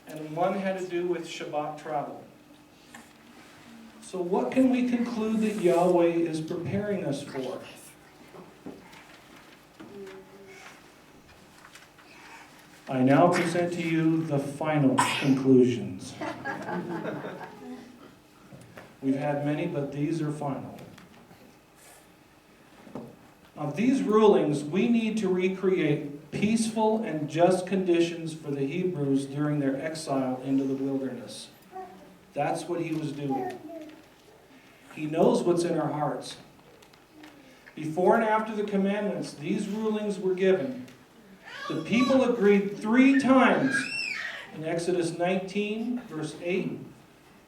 and one had to do with Shabbat travel. So what can we conclude that Yahweh is preparing us for? I now present to you the final conclusions. We've had many, but these are final. Of these rulings, we need to recreate peaceful and just conditions for the Hebrews during their exile into the wilderness. That's what he was doing. He knows what's in our hearts. Before and after the commandments, these rulings were given. The people agreed 3 times in Exodus 19, verse 8,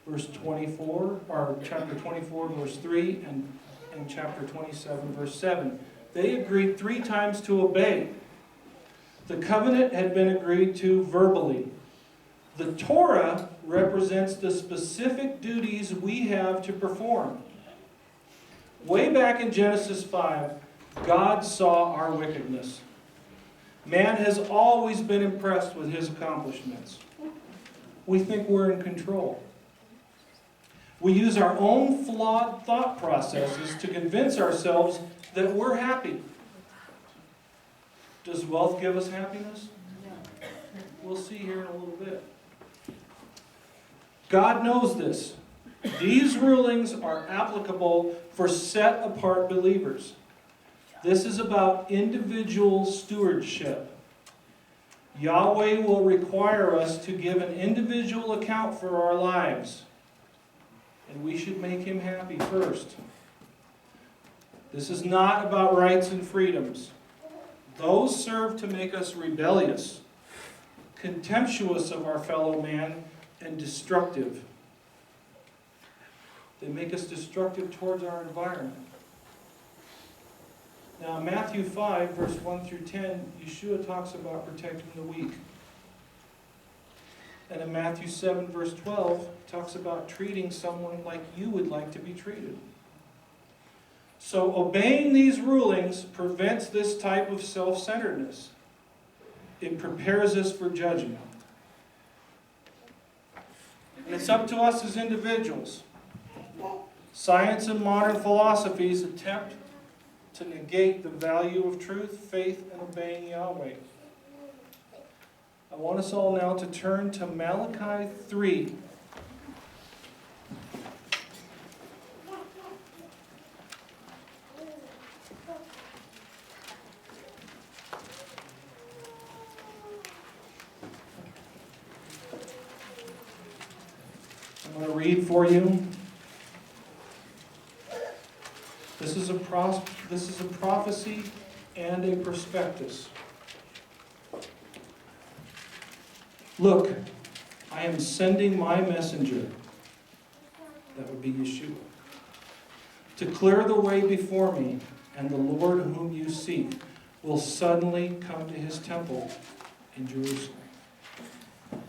verse 24, or chapter 24, verse 3, and chapter 27, verse 7. They agreed 3 times to obey. The covenant had been agreed to verbally. The Torah represents the specific duties we have to perform. Way back in Genesis 5, God saw our wickedness. Man has always been impressed with his accomplishments. We think we're in control. We use our own flawed thought processes to convince ourselves that we're happy. Does wealth give us happiness? We'll see here in a little bit. God knows this. These rulings are applicable for set-apart believers. This is about individual stewardship. Yahweh will require us to give an individual account for our lives. And we should make him happy first. This is not about rights and freedoms. Those serve to make us rebellious, contemptuous of our fellow man, and destructive. They make us destructive towards our environment. Now, in Matthew 5, verse 1 through 10, Yeshua talks about protecting the weak. And in Matthew 7, verse 12, talks about treating someone like you would like to be treated. So obeying these rulings prevents this type of self-centeredness. It prepares us for judgment. And it's up to us as individuals. Science and modern philosophies attempt to negate the value of truth, faith, and obeying Yahweh. I want us all now to turn to Malachi 3. I'm going to read for you. This is a prophecy and a prospectus. Look, I am sending my messenger, that would be Yeshua, to clear the way before me, and the Lord whom you seek will suddenly come to his temple in Jerusalem.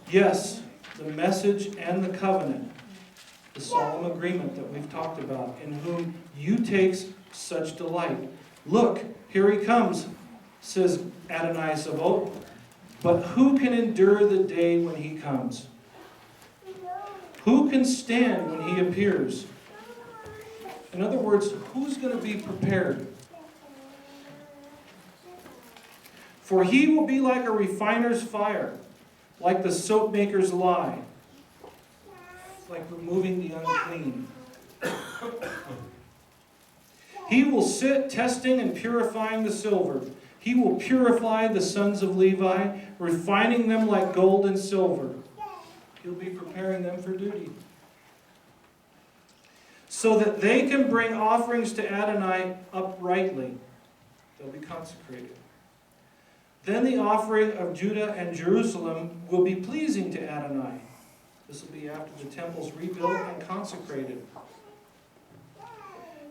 Yes, the message and the covenant, the solemn agreement that we've talked about, in whom you take such delight. Look, here he comes, says Adonai Sabaoth. But who can endure the day when he comes? Who can stand when he appears? In other words, who's going to be prepared? For he will be like a refiner's fire, like the soap maker's lye, like removing the unclean. He will sit testing and purifying the silver. He will purify the sons of Levi, refining them like gold and silver. He'll be preparing them for duty, so that they can bring offerings to Adonai uprightly. They'll be consecrated. Then the offering of Judah and Jerusalem will be pleasing to Adonai. This will be after the temple's rebuilt and consecrated.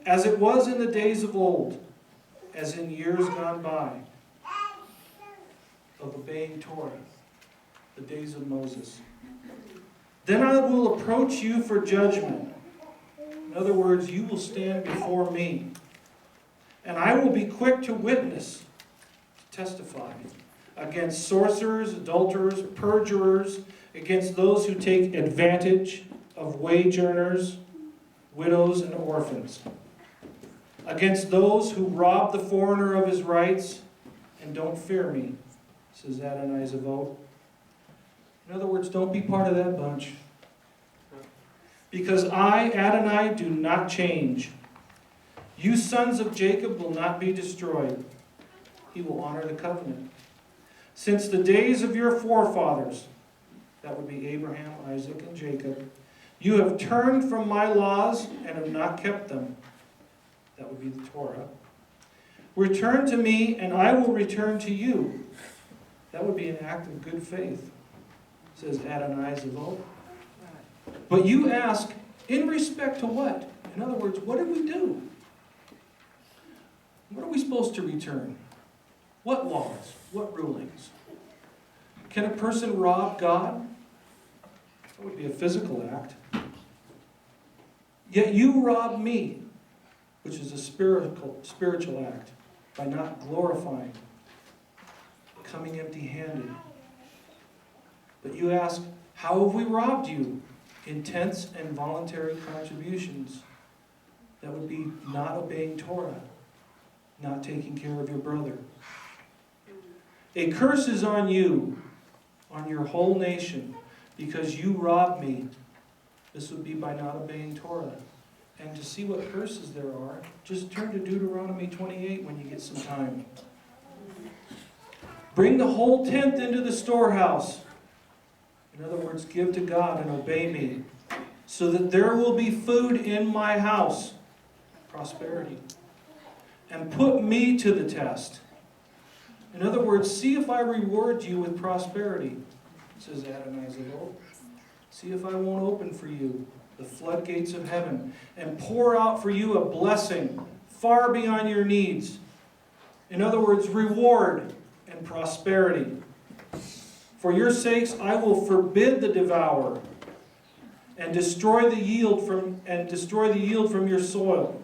As it was in the days of old, as in years gone by, of obeying Torah, the days of Moses. Then I will approach you for judgment. In other words, you will stand before me. And I will be quick to witness, to testify, against sorcerers, adulterers, perjurers, against those who take advantage of wage earners, widows, and orphans, against those who rob the foreigner of his rights and don't fear me, says Adonai Zevot. In other words, don't be part of that bunch. Because I, Adonai, do not change. You sons of Jacob will not be destroyed. He will honor the covenant. Since the days of your forefathers, that would be Abraham, Isaac, and Jacob, you have turned from my laws and have not kept them. That would be the Torah. Return to me, and I will return to you. That would be an act of good faith, says Adonai Zevot. But you ask, in respect to what? In other words, what did we do? What are we supposed to return? What laws? What rulings? Can a person rob God? That would be a physical act. Yet you rob me, which is a spiritual act, by not glorifying, coming empty-handed. But you ask, how have we robbed you? In tenths and voluntary contributions. That would be not obeying Torah, not taking care of your brother. A curse is on you, on your whole nation, because you robbed me. This would be by not obeying Torah. And to see what curses there are, just turn to Deuteronomy 28 when you get some time. Bring the whole tenth into the storehouse. In other words, give to God and obey me, so that there will be food in my house, prosperity, and put me to the test. In other words, see if I reward you with prosperity, says Adonai Zevot. See if I won't open for you the floodgates of heaven and pour out for you a blessing far beyond your needs. In other words, reward and prosperity. For your sakes, I will forbid the devourer and destroy the yield from your soil.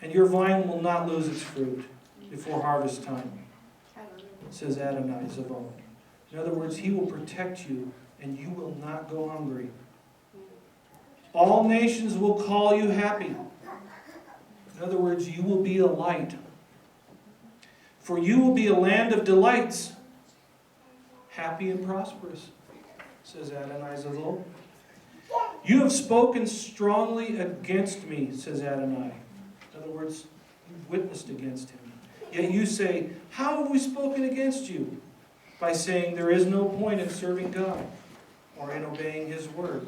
And your vine will not lose its fruit before harvest time, says Adonai Zevot. In other words, he will protect you and you will not go hungry. All nations will call you happy. In other words, you will be a light. For you will be a land of delights, happy and prosperous, says Adonai Zevot. You have spoken strongly against me, says Adonai. In other words, you witnessed against him. Yet you say, how have we spoken against you? By saying there is no point in serving God or in obeying his word.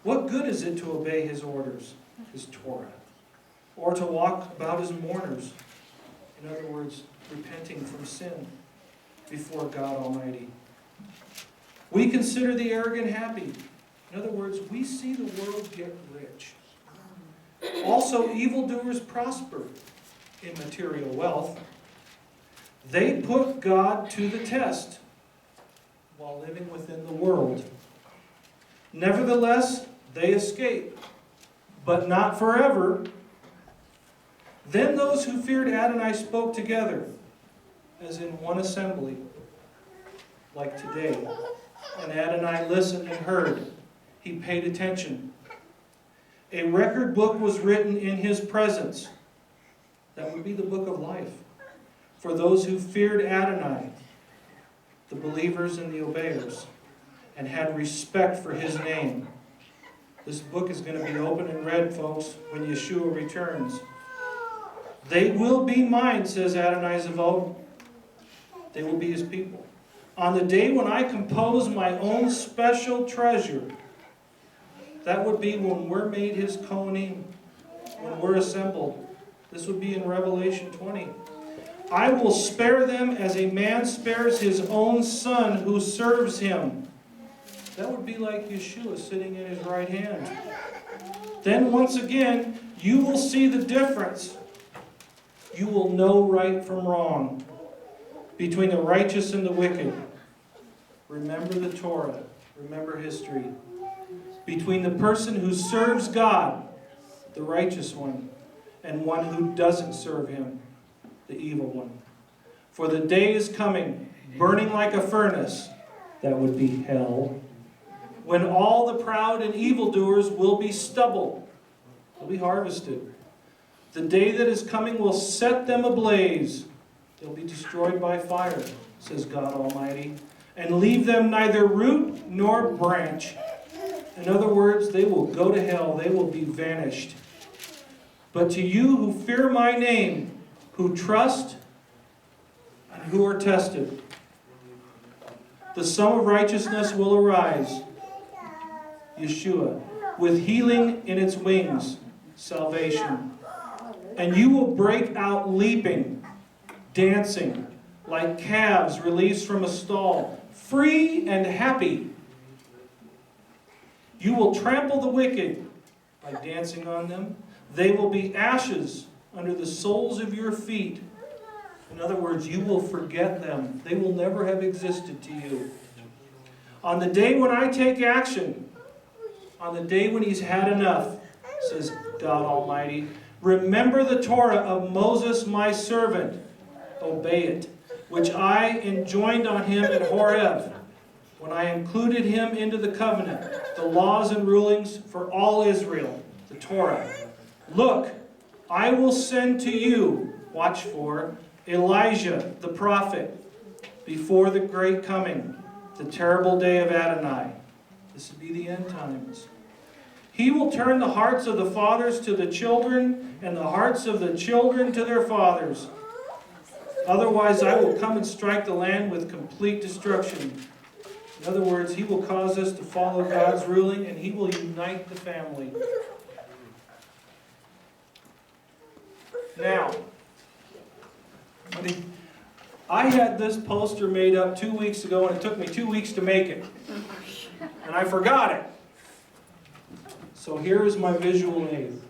What good is it to obey his orders, his Torah, or to walk about as mourners? In other words, repenting from sin before God Almighty. We consider the arrogant happy. In other words, we see the world get rich. Also, evildoers prosper in material wealth. They put God to the test while living within the world. Nevertheless, they escape, but not forever. Then those who feared Adonai spoke together, as in one assembly, like today. And Adonai listened and heard. He paid attention. A record book was written in his presence. That would be the book of life. For those who feared Adonai, the believers and the obeyers, and had respect for his name. This book is going to be open and read, folks, when Yeshua returns. They will be mine, says Adonai Zevot. They will be his people. On the day when I compose my own special treasure, that would be when we're made his Kohanim, when we're assembled. This would be in Revelation 20. I will spare them as a man spares his own son who serves him. That would be like Yeshua sitting in his right hand. Then once again, you will see the difference. You will know right from wrong, between the righteous and the wicked. Remember the Torah. Remember history. Between the person who serves God, the righteous one, and one who doesn't serve him, the evil one. For the day is coming, burning like a furnace, that would be hell, when all the proud and evildoers will be stubble. They'll be harvested. The day that is coming will set them ablaze. They'll be destroyed by fire, says God Almighty, and leave them neither root nor branch. In other words, they will go to hell. They will be vanished. But to you who fear my name, who trust and who are tested, the Son of Righteousness will arise, Yeshua, with healing in its wings, salvation. And you will break out leaping, dancing, like calves released from a stall, free and happy. You will trample the wicked by dancing on them. They will be ashes under the soles of your feet. In other words, you will forget them. They will never have existed to you. On the day when I take action, on the day when he's had enough, says God Almighty, remember the Torah of Moses my servant, obey it, which I enjoined on him at Horeb, when I included him into the covenant, the laws and rulings for all Israel, the Torah. Look, I will send to you, watch for, Elijah the prophet, before the great coming, the terrible day of Adonai. This will be the end times. He will turn the hearts of the fathers to the children, and the hearts of the children to their fathers. Otherwise, I will come and strike the land with complete destruction. In other words, he will cause us to follow God's ruling, and he will unite the family. Now, I had this poster made up 2 weeks ago, and it took me 2 weeks to make it. And I forgot it. So here is my visual aid.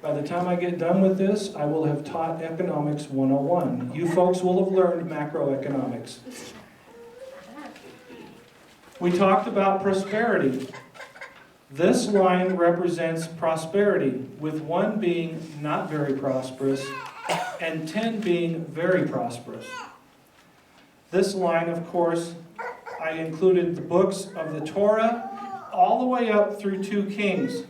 By the time I get done with this, I will have taught Economics 101. You folks will have learned macroeconomics. We talked about prosperity. This line represents prosperity, with 1 being not very prosperous and 10 being very prosperous. This line, of course, I included the books of the Torah all the way up through 2 Kings,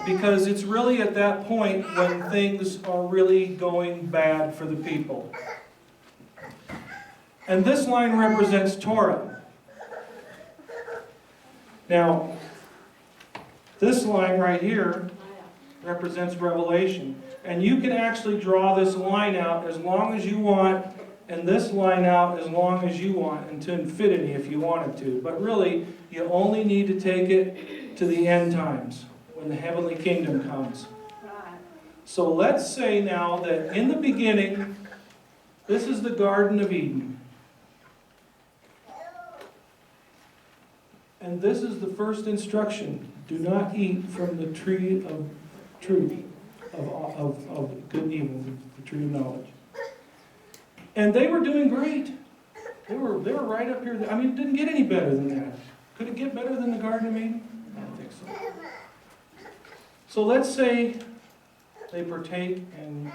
because it's really at that point when things are really going bad for the people. And this line represents Torah. Now, this line right here represents Revelation. And you can actually draw this line out as long as you want, and this line out as long as you want, and to infinity if you wanted to. But really, you only need to take it to the end times, when the heavenly kingdom comes. So let's say now that in the beginning, this is the Garden of Eden. And this is the first instruction. Do not eat from the tree of truth, of good and evil, the tree of knowledge. And they were doing great. They were right up here. I mean, it didn't get any better than that. Could it get better than the Garden of Eden? I don't think so. So let's say they partake and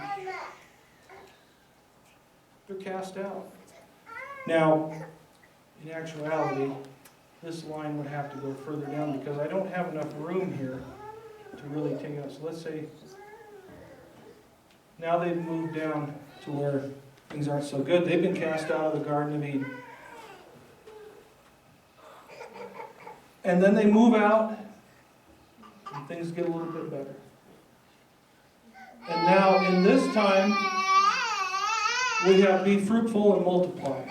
they're cast out. Now, in actuality, this line would have to go further down because I don't have enough room here to really take it out. So let's say now they've moved down to where things aren't so good. They've been cast out of the Garden of Eden. And then they move out and things get a little bit better. And now in this time, we have be fruitful and multiply.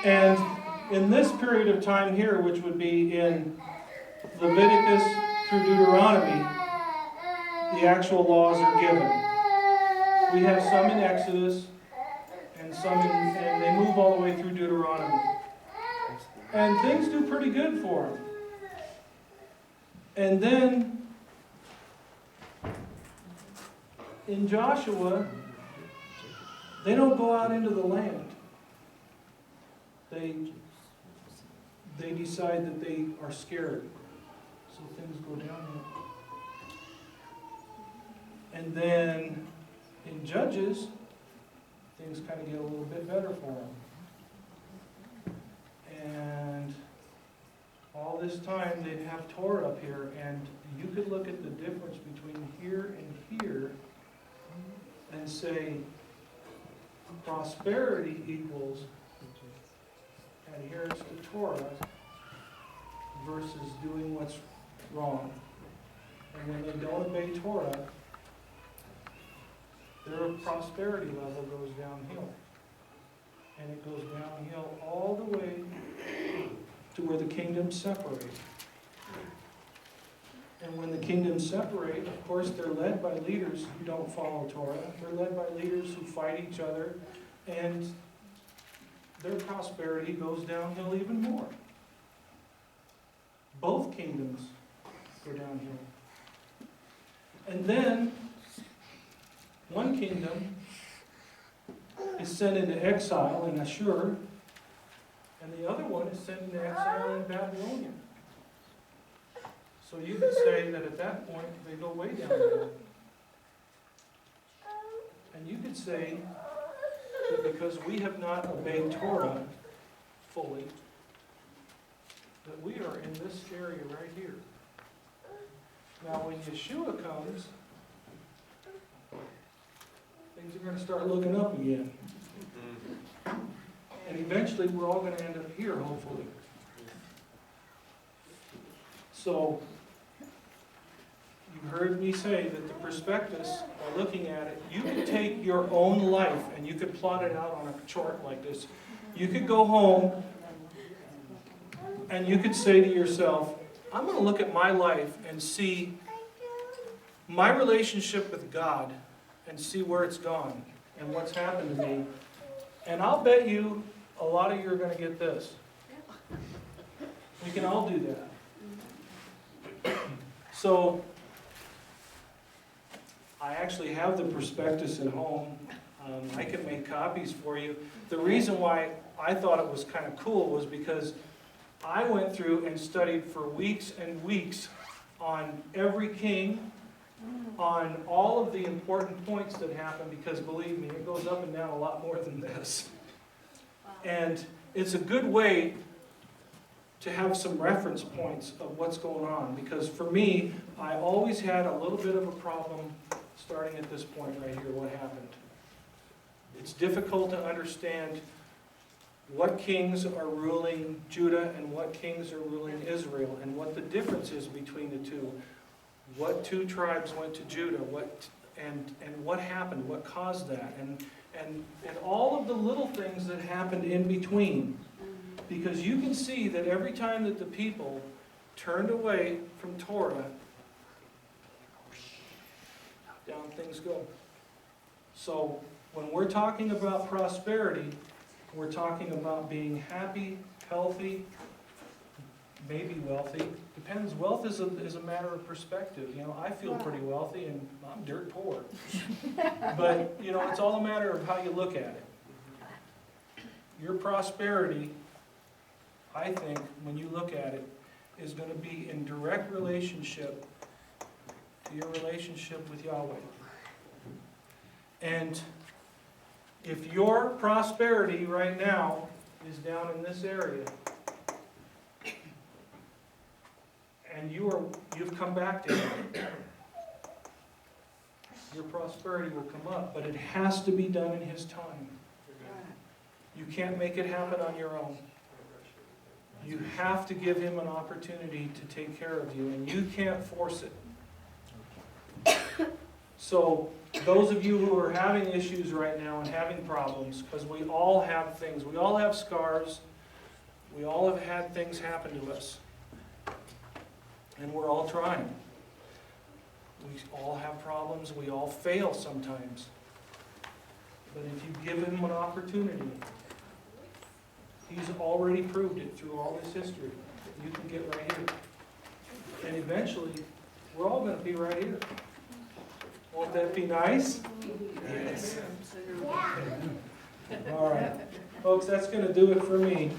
And in this period of time here, which would be in Leviticus through Deuteronomy, the actual laws are given. We have some in Exodus, and and they move all the way through Deuteronomy. And things do pretty good for them. And then, in Joshua, they don't go out into the land. They decide that they are scared. So things go downhill. And then in Judges, things kind of get a little bit better for them. And all this time they'd have Torah up here, and you could look at the difference between here and here and say prosperity equals adherence to Torah versus doing what's wrong. And when they don't obey Torah, their prosperity level goes downhill. And it goes downhill all the way to where the kingdoms separate. And when the kingdoms separate, of course, they're led by leaders who don't follow Torah. They're led by leaders who fight each other, and their prosperity goes downhill even more. Both kingdoms go downhill. And then, one kingdom is sent into exile in Ashur, and the other one is sent into exile in Babylonia. So you could say that at that point, they go way downhill. And you could say that because we have not obeyed Torah fully, that we are in this area right here. Now when Yeshua comes, things are going to start looking up again. And eventually we're all going to end up here, hopefully. So, you heard me say that the prospectus, by looking at it, you could take your own life and you could plot it out on a chart like this. You could go home and you could say to yourself, I'm going to look at my life and see my relationship with God and see where it's gone and what's happened to me. And I'll bet you a lot of you are going to get this. We can all do that. So, I actually have the prospectus at home. I can make copies for you. The reason why I thought it was kind of cool was because I went through and studied for weeks and weeks on every king, on all of the important points that happen, because believe me, it goes up and down a lot more than this. And it's a good way to have some reference points of what's going on, because for me, I always had a little bit of a problem starting at this point right here, what happened. It's difficult to understand what kings are ruling Judah and what kings are ruling Israel, and what the difference is between the two. What two tribes went to Judah, and what happened, what caused that, and all of the little things that happened in between. Because you can see that every time that the people turned away from Torah, down things go. So when we're talking about prosperity, we're talking about being happy, healthy, maybe wealthy. Depends. Wealth is a matter of perspective. You know, I feel pretty wealthy and I'm dirt poor. But, you know, it's all a matter of how you look at it. Your prosperity, I think, when you look at it, is going to be in direct relationship to your relationship with Yahweh. And if your prosperity right now is down in this area, and you've come back to Him, your prosperity will come up, but it has to be done in His time. You can't make it happen on your own. You have to give Him an opportunity to take care of you, and you can't force it. So, those of you who are having issues right now and having problems, because we all have things, we all have scars, we all have had things happen to us, and we're all trying. We all have problems, we all fail sometimes. But if you give Him an opportunity, He's already proved it through all this history. You can get right here. And eventually, we're all going to be right here. Won't that be nice? Yes. All right. Folks, that's going to do it for me.